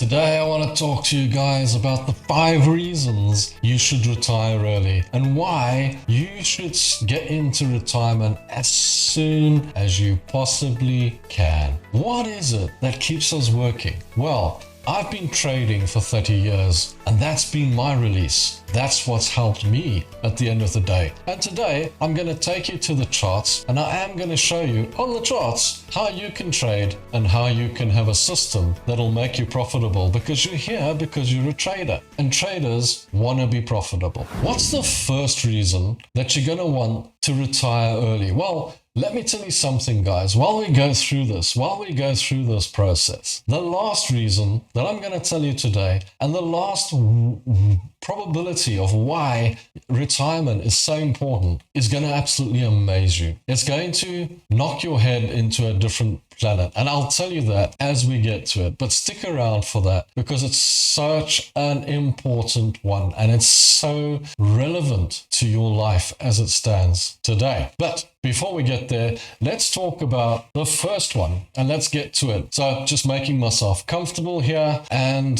Today I want to talk to you guys about the 5 reasons you should retire early and why you should get into retirement as soon as you possibly can. What is it that keeps us working? Well, I've been trading for 30 years and that's been my release. That's what's helped me at the end of the day. And today I'm going to take you to the charts and I am going to show you on the charts how you can trade and how you can have a system that'll make you profitable, because you're here because you're a trader and traders want to be profitable. What's the first reason that you're going to want to retire early? Well, let me tell you something, guys. While we go through this process, the last reason that I'm going to tell you today, and the last probability of why retirement is so important, is going to absolutely amaze you. It's going to knock your head into a different planet. And I'll tell you that as we get to it, but stick around for that because it's such an important one and it's so relevant to your life as it stands today. But before we get there, let's talk about the first one and let's get to it. So just making myself comfortable here and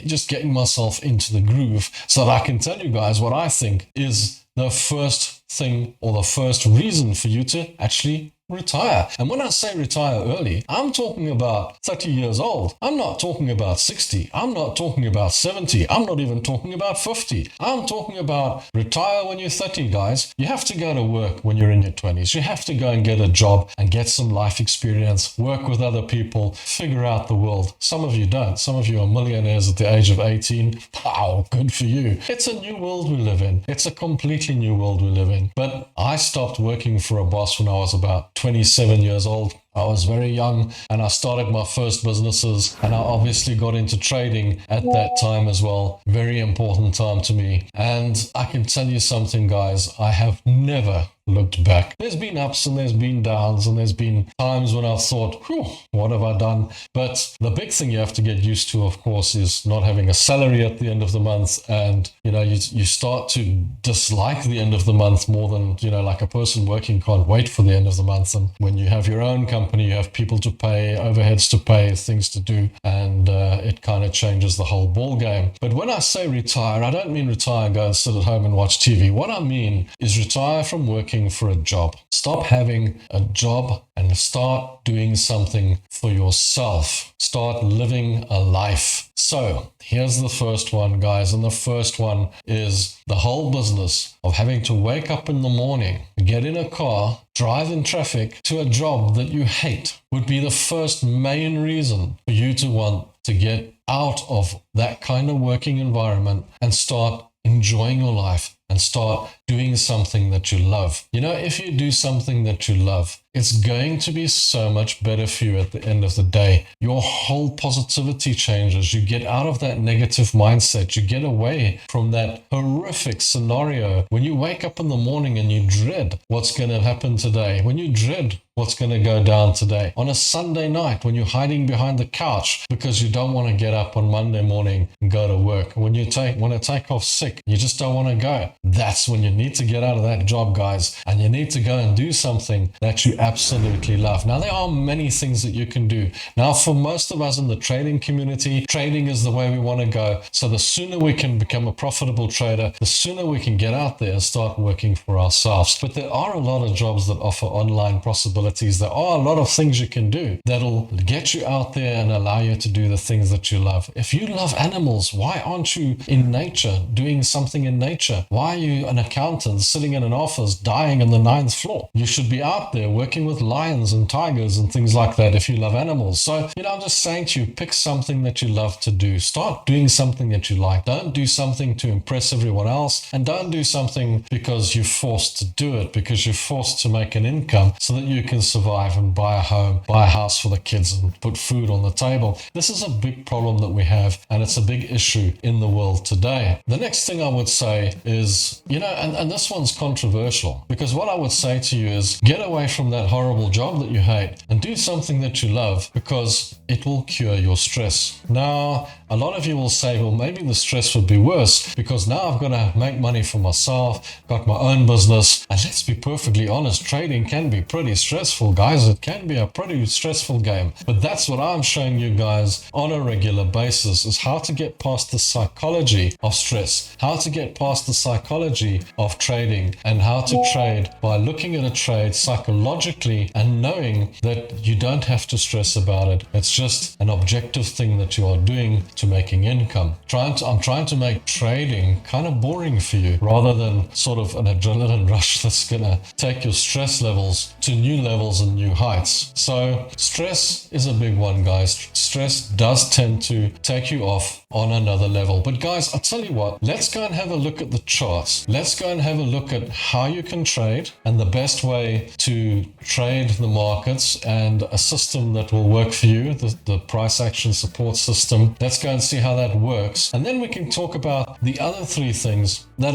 just getting myself into the groove so that I can tell you guys what I think is the first thing or the first reason for you to actually retire. And when I say retire early, I'm talking about 30 years old. I'm not talking about 60. I'm not talking about 70. I'm not even talking about 50. I'm talking about retire when you're 30, guys. You have to go to work when you're in your 20s. You have to go and get a job and get some life experience, work with other people, figure out the world. Some of you don't. Some of you are millionaires at the age of 18. Wow, good for you. It's a new world we live in. It's a completely new world we live in. But I stopped working for a boss when I was about 27 years old. I was very young and I started my first businesses and I obviously got into trading at that time as well. Very important time to me. And I can tell you something, guys, I have never looked back. There's been ups and there's been downs and there's been times when I've thought, what have I done? But the big thing you have to get used to, of course, is not having a salary at the end of the month. And, you start to dislike the end of the month more than, like a person working can't wait for the end of the month. And when you have your own company, you have people to pay, overheads to pay, things to do, and it kind of changes the whole ball game. But when I say retire, I don't mean retire and go and sit at home and watch TV. What I mean is retire from working for a job. Stop having a job and start doing something for yourself. Start living a life. So here's the first one, guys. And the first one is the whole business of having to wake up in the morning, get in a car, drive in traffic to a job that you hate would be the first main reason for you to want to get out of that kind of working environment and start enjoying your life and start doing something that you love. If you do something that you love, it's going to be so much better for you at the end of the day. Your whole positivity changes. You get out of that negative mindset. You get away from that horrific scenario when you wake up in the morning and you dread what's going to happen today, when you dread what's going to go down today. On a Sunday night, when you're hiding behind the couch because you don't want to get up on Monday morning and go to work. When you want to take off sick, you just don't want to go. That's when you need to get out of that job, guys. And you need to go and do something that you absolutely love. Now, there are many things that you can do. Now, for most of us in the trading community, trading is the way we want to go. So the sooner we can become a profitable trader, the sooner we can get out there and start working for ourselves. But there are a lot of jobs that offer online possibilities. There are a lot of things you can do that'll get you out there and allow you to do the things that you love. If you love animals, why aren't you in nature doing something in nature? Why are you an accountant sitting in an office dying on the 9th floor? You should be out there working with lions and tigers and things like that if you love animals. So, I'm just saying to you, pick something that you love to do. Start doing something that you like. Don't do something to impress everyone else, and don't do something because you're forced to do it, because you're forced to make an income so that you can survive and buy a home, buy a house for the kids and put food on the table. This is a big problem that we have, and it's a big issue in the world today. The next thing I would say is, and this one's controversial, because what I would say to you is get away from that horrible job that you hate and do something that you love, because it will cure your stress. Now, a lot of you will say, well, maybe the stress would be worse because now I've got to make money for myself, got my own business. And let's be perfectly honest, trading can be pretty stressful. stressful, guys. It can be a pretty stressful game. But that's what I'm showing you guys on a regular basis, is how to get past the psychology of stress, how to get past the psychology of trading, and how to trade by looking at a trade psychologically and knowing that you don't have to stress about it. It's just an objective thing that you are doing to making income. I'm trying to make trading kind of boring for you rather than sort of an adrenaline rush that's gonna take your stress levels to new levels and new heights. So stress is a big one, guys. Stress does tend to take you off on another level. But guys, I'll tell you what, let's go and have a look at the charts. Let's go and have a look at how you can trade and the best way to trade the markets and a system that will work for you, the price action support system. Let's go and see how that works. And then we can talk about the other three things that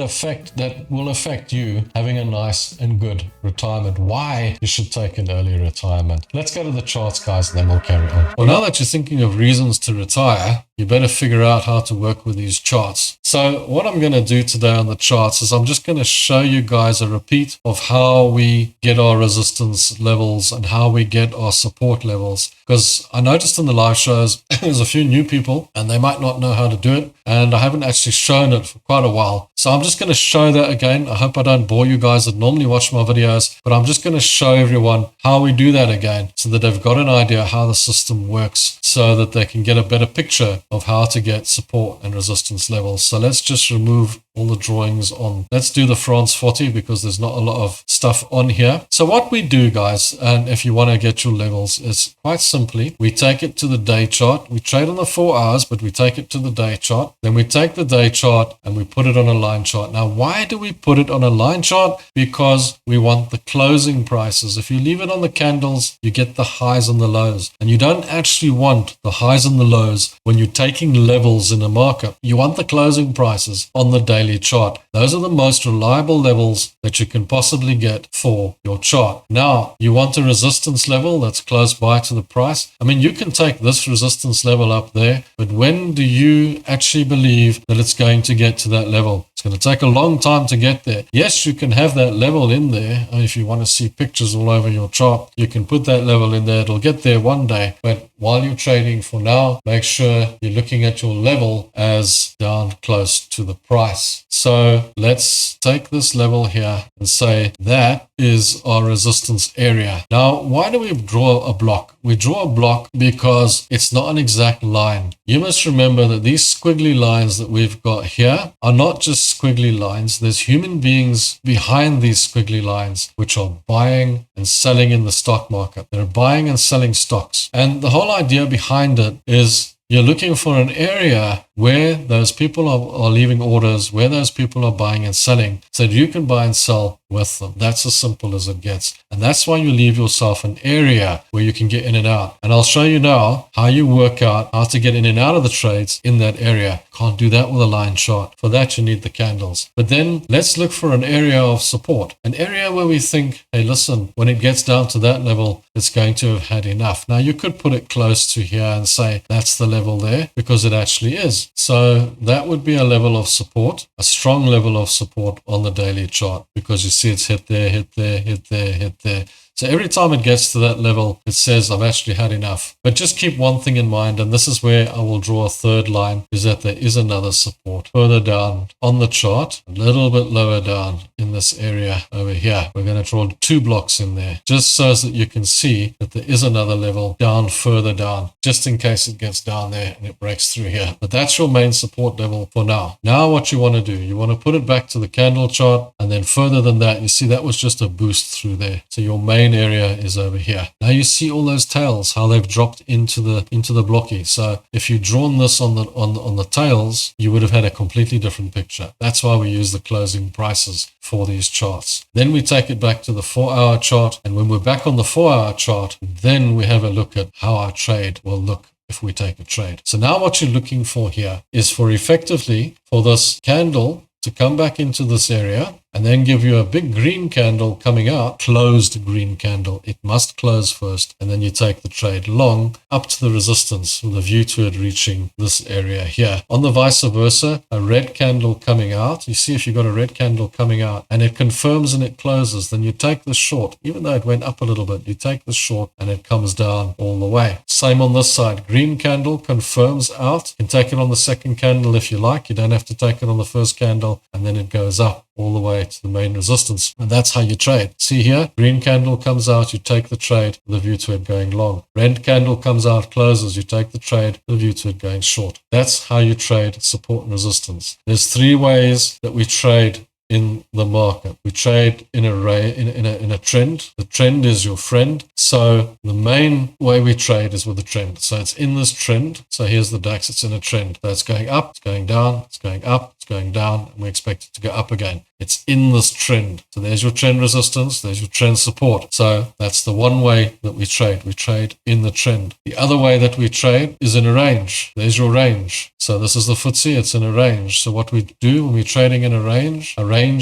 will affect you having a nice and good retirement. Why you should take an early retirement. Let's go to the charts, guys, and then we'll carry on. Well, now that you're thinking of reasons to retire, you better figure out how to work with these charts. So what I'm going to do today on the charts is I'm just going to show you guys a repeat of how we get our resistance levels and how we get our support levels. Because I noticed in the live shows, there's a few new people and they might not know how to do it. And I haven't actually shown it for quite a while. So I'm just going to show that again. I hope I don't bore you guys that normally watch my videos, but I'm just going to show everyone how we do that again so that they've got an idea how the system works so that they can get a better picture of how to get support and resistance levels. So let's just remove all the drawings on. Let's do the R50 because there's not a lot of stuff on here. So what we do, guys, and if you want to get your levels, is quite simply, we take it to the day chart. We trade on the 4 hours, but we take it to the day chart. Then we take the day chart and we put it on a line chart. Now, why do we put it on a line chart? Because we want the closing prices. If you leave it on the candles, you get the highs and the lows. And you don't actually want the highs and the lows when you're taking levels in a market. You want the closing prices on the daily chart. Those are the most reliable levels that you can possibly get for your chart. Now, you want a resistance level that's close by to the price. I mean, you can take this resistance level up there, but when do you actually believe that it's going to get to that level? It's going to take a long time to get there. Yes, you can have that level in there. And if you want to see pictures all over your chart, you can put that level in there. It'll get there one day. But while you're trading for now, make sure you're looking at your level as down close to the price. So let's take this level here and say that is our resistance area. Now, why do we draw a block? We draw a block because it's not an exact line. You must remember that these squiggly lines that we've got here are not just squiggly lines. There's human beings behind these squiggly lines, which are buying and selling in the stock market. They're buying and selling stocks. And the whole idea behind it is you're looking for an area where those people are leaving orders, where those people are buying and selling, so that you can buy and sell with them. That's as simple as it gets. And that's why you leave yourself an area where you can get in and out. And I'll show you now how you work out how to get in and out of the trades in that area. Can't do that with a line chart. For that, you need the candles. But then let's look for an area of support, an area where we think, hey, listen, when it gets down to that level, it's going to have had enough. Now, you could put it close to here and say that's the level there, because it actually is. So that would be a level of support, a strong level of support on the daily chart, because you see it's hit there, hit there, hit there, hit there. So every time it gets to that level, it says I've actually had enough. But just keep one thing in mind, and this is where I will draw a third line, is that there is another support further down on the chart, a little bit lower down in this area over here. We're going to draw 2 blocks in there, just so that you can see that there is another level down further down, just in case it gets down there and it breaks through here. But that's your main support level for now. Now what you want to do, you want to put it back to the candle chart, and then further than that, you see that was just a boost through there. So your main area is over here. Now you see all those tails, how they've dropped into the blocky. So if you'd drawn this on the tails, you would have had a completely different picture. That's why we use the closing prices for these charts. Then we take it back to the 4-hour chart, and when we're back on the 4-hour chart, then we have a look at how our trade will look if we take a trade. So now what you're looking for here is for effectively for this candle to come back into this area, and then give you a big green candle coming out, closed green candle. It must close first, and then you take the trade long up to the resistance with a view to it reaching this area here. On the vice versa, a red candle coming out, you see if you've got a red candle coming out and it confirms and it closes, then you take the short. Even though it went up a little bit, you take the short and it comes down all the way. Same on this side. Green candle confirms out. You can take it on the second candle if you like. You don't have to take it on the first candle, and then it goes up all the way to the main resistance. And that's how you trade. See here, green candle comes out, you take the trade with a view to it going long. Red candle comes out, closes, you take the trade with a view to it going short. That's how you trade support and resistance. There's three ways that we trade in the market. We trade in a trend. The trend is your friend. So the main way we trade is with the trend. So it's in this trend. So here's the DAX, it's in a trend. So it's going up, it's going down, it's going up, it's going down, and we expect it to go up again. It's in this trend. So there's your trend resistance, there's your trend support. So that's the one way that we trade. We trade in the trend. The other way that we trade is in a range. There's your range. So this is the FTSE, it's in a range. So what we do when we're trading in a range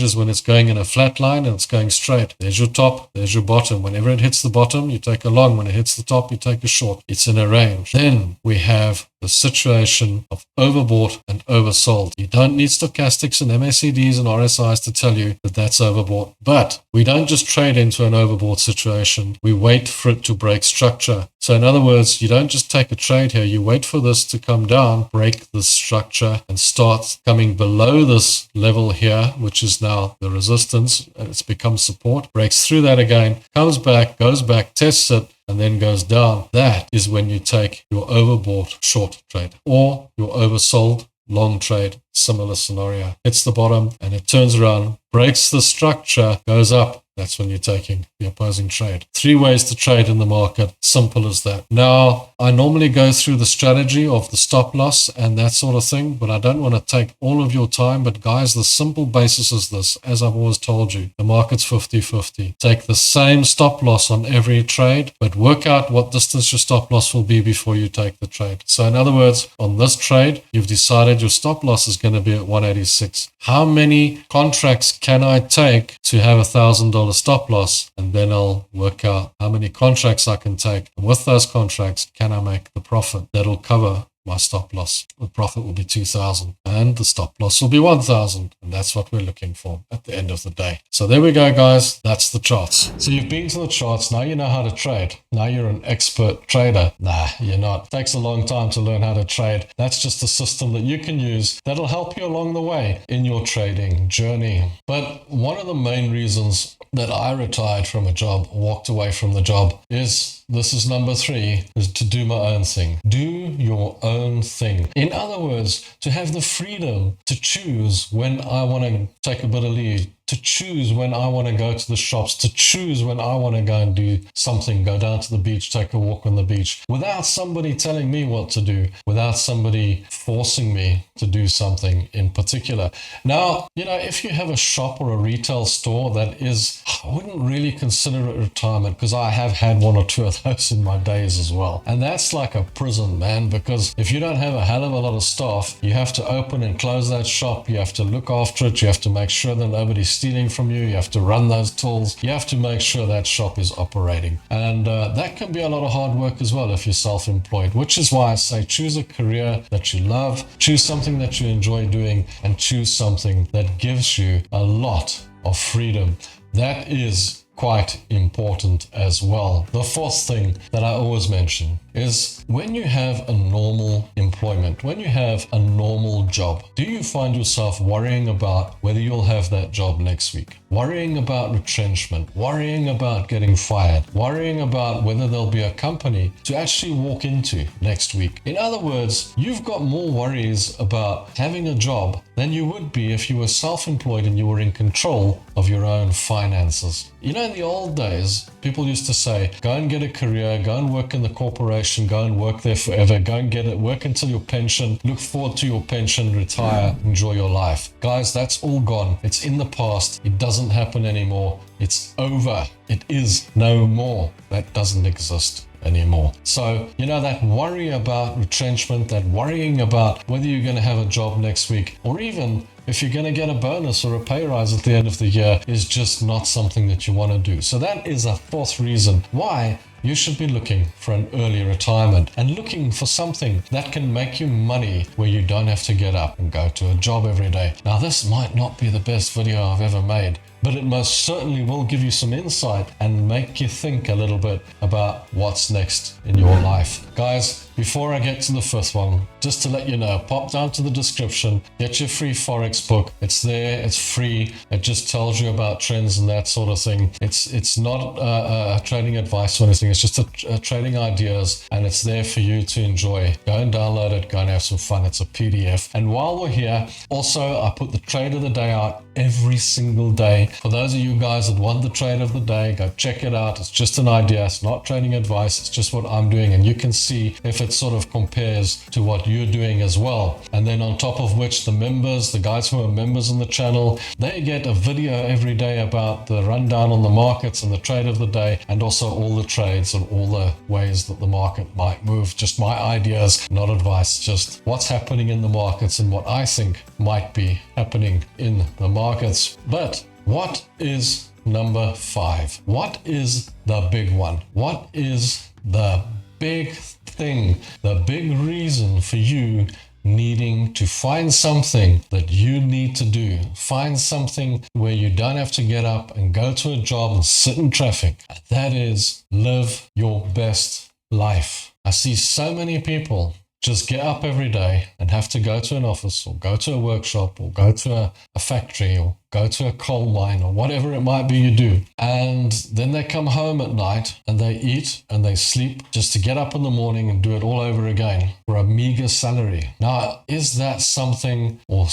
is when it's going in a flat line and it's going straight. There's your top, there's your bottom. Whenever it hits the bottom, you take a long. When it hits the top, you take a short. It's in a range. Then we have the situation of overbought and oversold. You don't need stochastics and MACDs and RSIs to tell you that that's overbought. But we don't just trade into an overbought situation. We wait for it to break structure. So in other words, you don't just take a trade here. You wait for this to come down, break the structure, and start coming below this level here, which is now the resistance, and it's become support. Breaks through that again, comes back, goes back, tests it, and then goes down. That is when you take your overbought short trade or your oversold long trade. Similar scenario. Hits the bottom and it turns around, breaks the structure, goes up. That's when you're taking the opposing trade. Three ways to trade in the market. Simple as that. Now, I normally go through the strategy of the stop loss and that sort of thing, but I don't want to take all of your time. But guys, the simple basis is this. As I've always told you, the market's 50-50. Take the same stop loss on every trade, but work out what distance your stop loss will be before you take the trade. So in other words, on this trade, you've decided your stop loss is going to be at 186. How many contracts can I take to have $1,000 stop loss? And then I'll work out how many contracts I can take. And with those contracts, can I make the profit that'll cover my stop loss? The profit will be 2,000 and the stop loss will be 1,000. And that's what we're looking for at the end of the day. So there we go, guys. That's the charts. So you've been to the charts. Now you know how to trade. Now you're an expert trader. Nah, you're not. It takes a long time to learn how to trade. That's just a system that you can use that'll help you along the way in your trading journey. But one of the main reasons that I retired from a job, walked away from the job, is this is number 3, is to do my own thing. Do your own thing. In other words, to have the freedom to choose when I want to take a bit of leave, to choose when I want to go to the shops, to choose when I want to go and do something, go down to the beach, take a walk on the beach, without somebody telling me what to do, without somebody forcing me to do something in particular. Now, you know, if you have a shop or a retail store that is, I wouldn't really consider it retirement, because I have had one or two of those in my days as well. And that's like a prison, man, because if you don't have a hell of a lot of staff, you have to open and close that shop, you have to look after it, you have to make sure that nobody's stealing from you, you have to run those tools, you have to make sure that shop is operating. And that can be a lot of hard work as well if you're self-employed, which is why I say choose a career that you love, choose something that you enjoy doing, and choose something that gives you a lot of freedom. That is quite important as well. The fourth thing that I always mention is when you have a normal employment, when you have a normal job, do you find yourself worrying about whether you'll have that job next week? Worrying about retrenchment, worrying about getting fired, worrying about whether there'll be a company to actually walk into next week. In other words, you've got more worries about having a job than you would be if you were self-employed and you were in control of your own finances. You know, in the old days, people used to say, go and get a career, go and work in the corporation, go and work there forever, go and get it, work until your pension, look forward to your pension, retire, enjoy your life. Guys, that's all gone. It's in the past. It doesn't happen anymore. It's over. It is no more. That doesn't exist anymore. So, you know, that worry about retrenchment, that worrying about whether you're going to have a job next week, or even if you're going to get a bonus or a pay rise at the end of the year is just not something that you want to do. So that is a fourth reason why you should be looking for an early retirement and looking for something that can make you money where you don't have to get up and go to a job every day. Now, this might not be the best video I've ever made, but it most certainly will give you some insight and make you think a little bit about what's next in your life. Guys, before I get to the fifth one, just to let you know, pop down to the description, get your free Forex book. It's there, it's free. It just tells you about trends and that sort of thing. It's not trading advice or anything. It's just trading ideas, and it's there for you to enjoy. Go and download it, go and have some fun. It's a PDF. And while we're here, also I put the trade of the day out every single day. For those of you guys that want the trade of the day, go check it out. It's just an idea. It's not trading advice. It's just what I'm doing, and you can see if it sort of compares to what you're doing as well. And then on top of which, the members, the guys who are members on the channel, they get a video every day about the rundown on the markets and the trade of the day, and also all the trades and all the ways that the market might move. Just my ideas, not advice, just what's happening in the markets and what I think might be happening in the markets. But what is number 5? What is the big one? What is the big thing, the big reason for you needing to find something that you need to do? Find something where you don't have to get up and go to a job and sit in traffic. That is, live your best life. I see so many people just get up every day and have to go to an office or go to a workshop or go to a factory or go to a coal mine or whatever it might be you do. And then they come home at night and they eat and they sleep just to get up in the morning and do it all over again for a meager salary. Now, is that something, or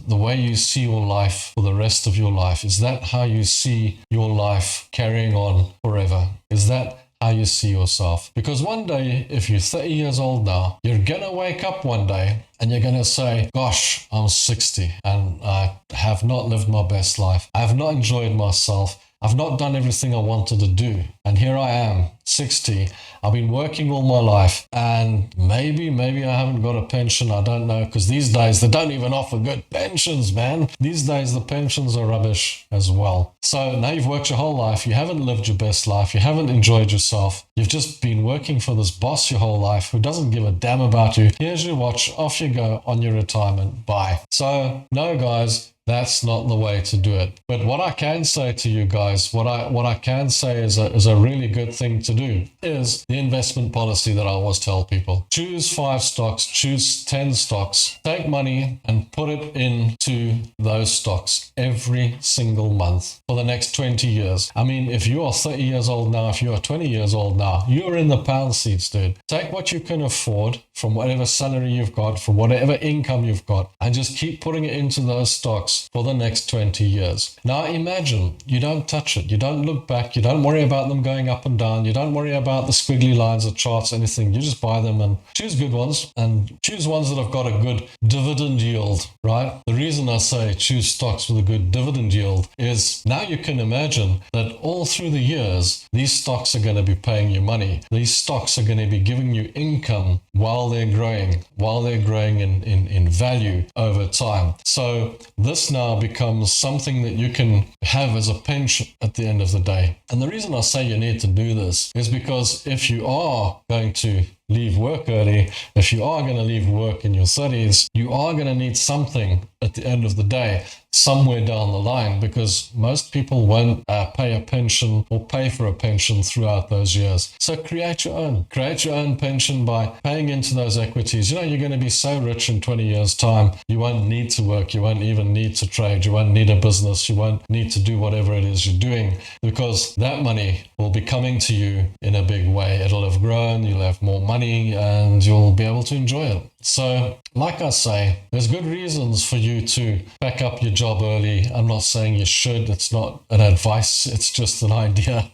the way you see your life for the rest of your life? Is that how you see your life carrying on forever? Is that how you see yourself? Because one day, if you're 30 years old now, you're gonna wake up one day and you're gonna say, gosh, I'm 60 and I have not lived my best life. I have not enjoyed myself. I've not done everything I wanted to do. And here I am, 60. I've been working all my life, and maybe I haven't got a pension. I don't know, because these days they don't even offer good pensions, man. These days the pensions are rubbish as well. So now you've worked your whole life. You haven't lived your best life. You haven't enjoyed yourself. You've just been working for this boss your whole life who doesn't give a damn about you. Here's your watch. Off you go on your retirement. Bye. So no, guys. That's not the way to do it. But what I can say to you guys, what I can say is a really good thing to do is the investment policy that I always tell people. Choose 5 stocks, choose 10 stocks, take money and put it into those stocks every single month for the next 20 years. I mean, if you are 30 years old now, if you are 20 years old now, you're in the pound seats, dude. Take what you can afford from whatever salary you've got, from whatever income you've got, and just keep putting it into those stocks for the next 20 years. Now imagine you don't touch it. You don't look back. You don't worry about them going up and down. You don't worry about the squiggly lines or charts, anything. You just buy them and choose good ones, and choose ones that have got a good dividend yield, right? The reason I say choose stocks with a good dividend yield is now you can imagine that all through the years, these stocks are going to be paying you money. These stocks are going to be giving you income while they're growing in value over time. So this now becomes something that you can have as a pension at the end of the day. And the reason I say you need to do this is because if you are going to leave work early, if you are going to leave work in your 30s, you are going to need something at the end of the day, somewhere down the line, because most people won't pay a pension or pay for a pension throughout those years. So create your own pension by paying into those equities. You know, you're going to be so rich in 20 years time, you won't need to work, you won't even need to trade, you won't need a business, you won't need to do whatever it is you're doing, because that money will be coming to you in a big way. It'll have grown, you'll have more money, and you'll be able to enjoy it. So, like I say, there's good reasons for you to pack up your job early. I'm not saying you should. It's not an advice. It's just an idea.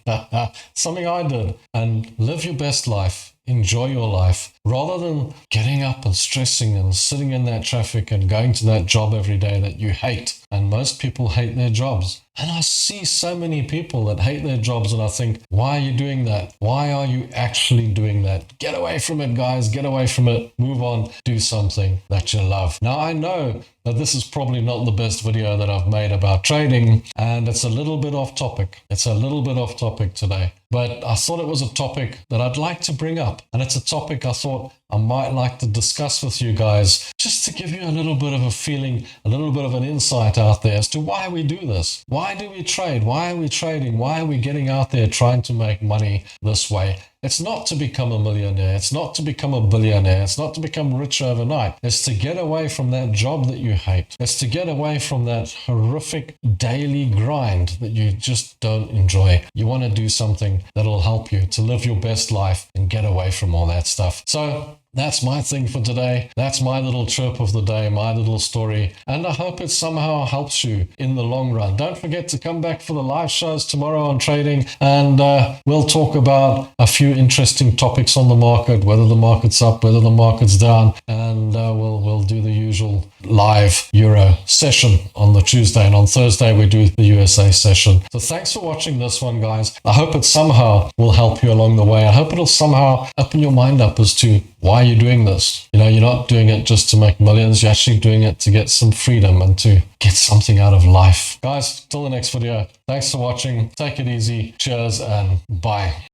Something I did. And live your best life. Enjoy your life. Rather than getting up and stressing and sitting in that traffic and going to that job every day that you hate. and most people hate their jobs. And I see so many people that hate their jobs, and I think, why are you doing that? Why are you actually doing that? Get away from it, guys. Get away from it. Move on. Do something that you love. Now, I know that this is probably not the best video that I've made about trading, and it's a little bit off topic. It's a little bit off topic today, but I thought it was a topic that I'd like to bring up, and it's a topic I thought I might like to discuss with you guys, just to give you a little bit of a feeling, a little bit of an insight out there as to why we do this. Why do we trade? Why are we trading? Why are we getting out there trying to make money this way? It's not to become a millionaire. It's not to become a billionaire. It's not to become rich overnight. It's to get away from that job that you hate. It's to get away from that horrific daily grind that you just don't enjoy. You want to do something that'll help you to live your best life and get away from all that stuff. So that's my thing for today. That's my little chirp of the day, my little story. And I hope it somehow helps you in the long run. Don't forget to come back for the live shows tomorrow on trading. And we'll talk about a few interesting topics on the market, whether the market's up, whether the market's down. And we'll do the usual live Euro session on the Tuesday. And on Thursday, we do the USA session. So thanks for watching this one, guys. I hope it somehow will help you along the way. I hope it'll somehow open your mind up as to why you're doing this. You know, you're not doing it just to make millions. You're actually doing it to get some freedom and to get something out of life. Guys, till the next video. Thanks for watching. Take it easy. Cheers and bye.